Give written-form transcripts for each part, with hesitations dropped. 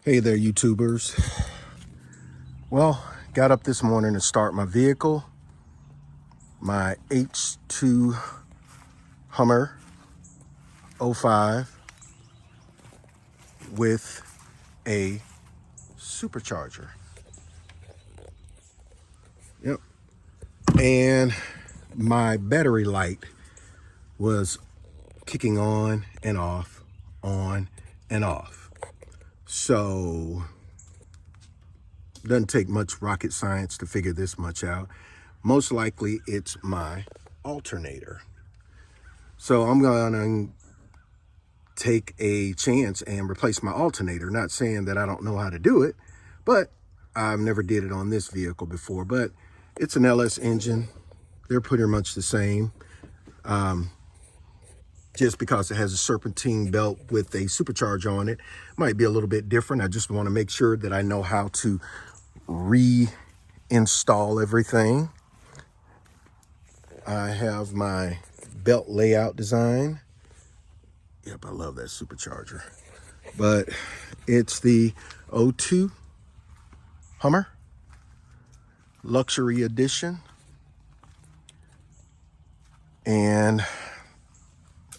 Hey there, YouTubers. Well, got up this morning to start my vehicle, my H2 Hummer 05 with a supercharger. Yep. And my battery light was kicking on and off, on and off. So, doesn't take much rocket science to figure this much out. Most likely it's my alternator. So I'm gonna take a chance and replace my alternator. Not saying that I don't know how to do it, but I've never did it on this vehicle before. But it's an LS engine. They're pretty much the same. Just because it has a serpentine belt with a supercharger on it, might be a little bit different. I just want to make sure that I know how to reinstall everything. I have my belt layout design. Yep, I love that supercharger. But it's the O2 Hummer Luxury Edition. And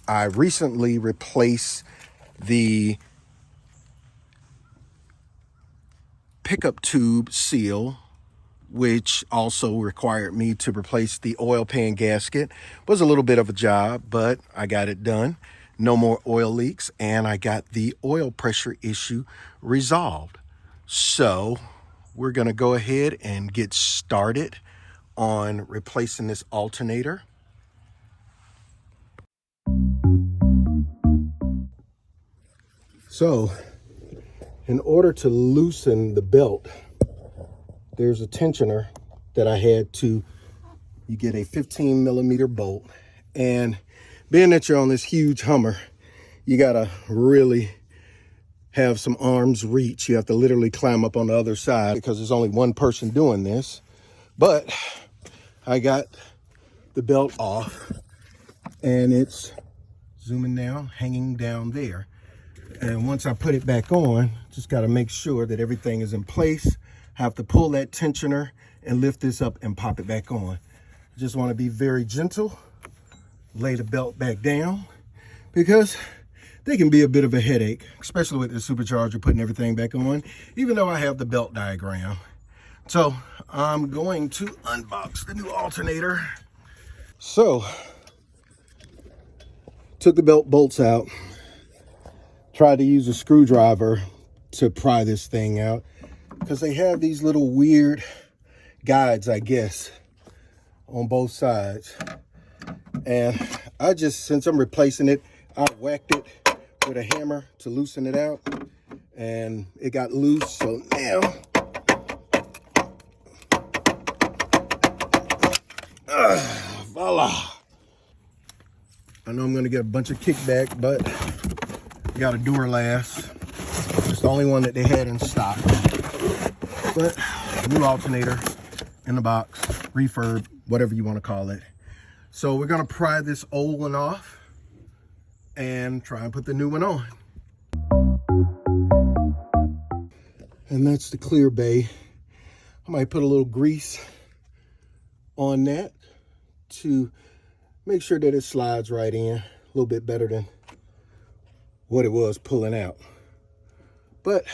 I recently replaced the pickup tube seal, which also required me to replace the oil pan gasket. Was a little bit of a job, but I got it done. No more oil leaks, and I got the oil pressure issue resolved. So we're gonna go ahead and get started on replacing this alternator. So in order to loosen the belt, there's a tensioner that I had to, you get a 15 millimeter bolt. And being that you're on this huge Hummer, you gotta really have some arm's reach. You have to literally climb up on the other side because there's only one person doing this. But I got the belt off and it's zooming down, hanging down there. And once I put it back on, just got to make sure that everything is in place. Have to pull that tensioner and lift this up and pop it back on. Just want to be very gentle, lay the belt back down, because they can be a bit of a headache, especially with the supercharger, putting everything back on, even though I have the belt diagram. So I'm going to unbox the new alternator. So, took the belt bolts out, tried to use a screwdriver to pry this thing out, because they have these little weird guides, I guess, on both sides. And I just, since I'm replacing it, I whacked it with a hammer to loosen it out, and it got loose. So now, voila. I know I'm gonna get a bunch of kickback, but got a Duralast. It's the only one that they had in stock. But new alternator in the box, refurb, whatever you want to call it. So we're gonna pry this old one off and try and put the new one on. And that's the clear bay. I might put a little grease on that to make sure that it slides right in a little bit better than what it was pulling out. But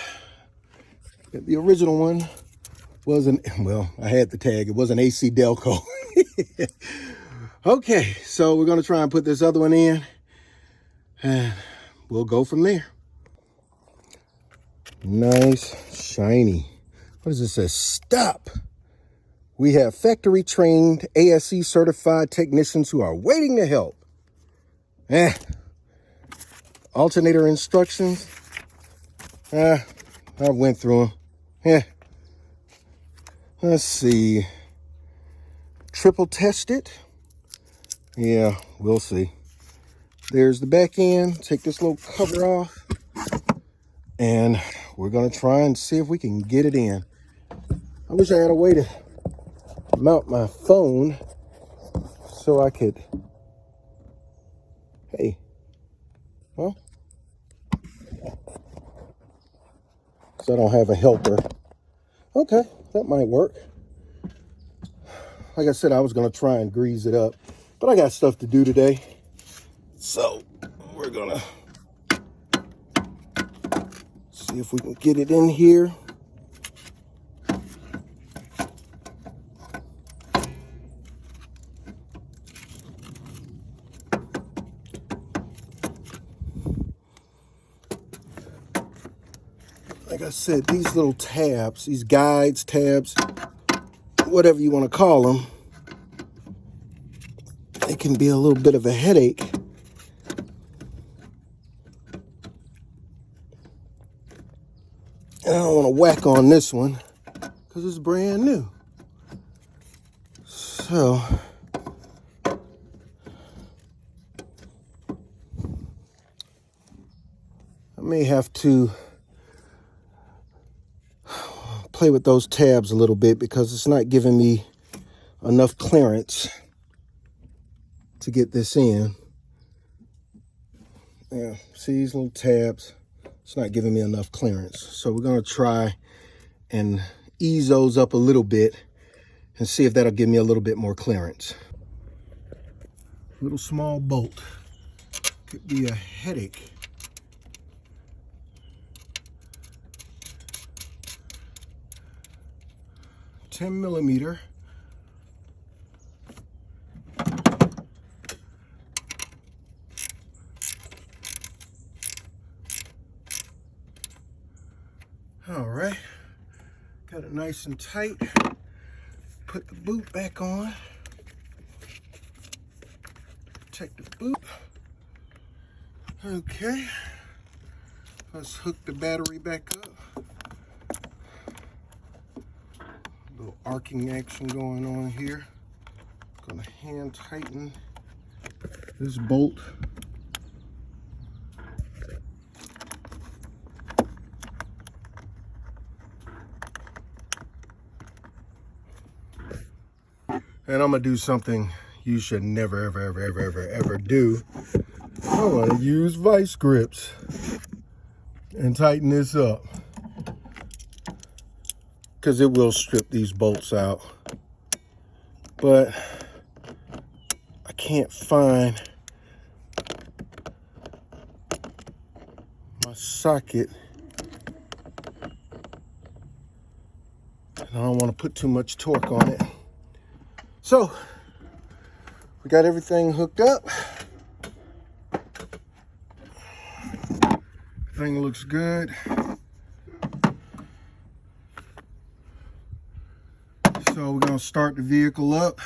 the original one wasn't, well, I had the tag, it was an AC Delco. Okay, so we're gonna try and put this other one in and we'll go from there. Nice, shiny. What does it say? Stop. We have factory trained ASE certified technicians who are waiting to help. Alternator instructions. I went through them. Let's see. Triple test it. Yeah, we'll see. There's the back end. Take this little cover off. And we're going to try and see if we can get it in. I wish I had a way to mount my phone so I could, hey, well, because I don't have a helper. Okay, that might work. Like I said, I was going to try and grease it up, but I got stuff to do today. So we're going to see if we can get it in here. Like I said, these little tabs, these guides, tabs, whatever you want to call them, it can be a little bit of a headache. And I don't want to whack on this one because it's brand new. So I may have to play with those tabs a little bit because it's not giving me enough clearance to get this in. Yeah, see these little tabs? It's not giving me enough clearance. So we're going to try and ease those up a little bit and see if that'll give me a little bit more clearance. Little small bolt could be a headache. $10mm. All right, got it nice and tight. Put the boot back on. Check the boot. Okay, let's hook the battery back up. Little arcing action going on here. Gonna hand tighten this bolt. And I'm gonna do something you should never, ever do. I'm gonna use vice grips and tighten this up, because it will strip these bolts out. But I can't find my socket. And I don't want to put too much torque on it. So we got everything hooked up. Everything looks good. So we're gonna start the vehicle up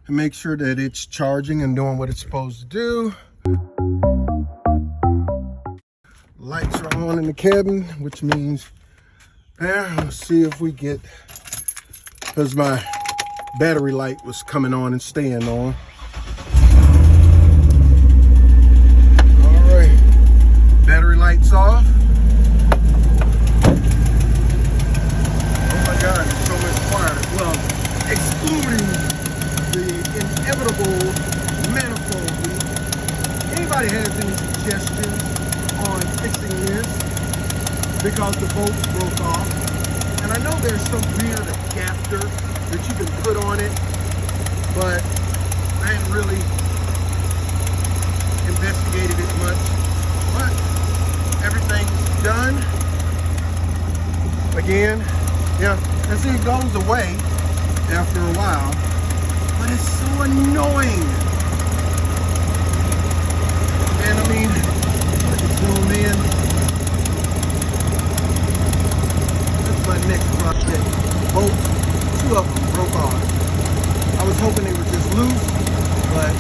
and make sure that it's charging and doing what it's supposed to do. Lights are on in the cabin, which means, let's see if we get, because my battery light was coming on and staying on. All right, battery light's off. Oh my God, it's so much quieter. Well, excluding the inevitable manifold leak. Anybody has any suggestions on fixing this? Because the bolts broke off. And I know there's some weird adapter that you can put on it, but I ain't really investigated it much. But everything's done. Again, yeah, and see, it goes away after a while, but it's so annoying. And I mean, I can zoom in. That's my next project. Bolts. Two of them broke off. I was hoping they were just loose, but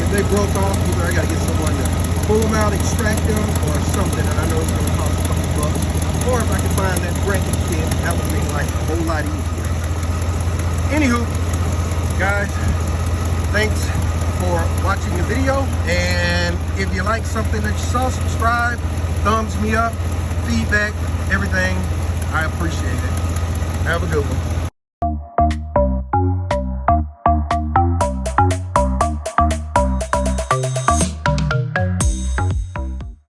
if they broke off, either I gotta get someone to pull them out, extract them, or something, and I know it's gonna cost a couple bucks. Or if I can find that bracket kit, that would make life a whole lot easier. Anywho, guys, thanks for watching the video, and if you like something that you saw, subscribe, thumbs me up, feedback, everything. I appreciate it. Have a good one.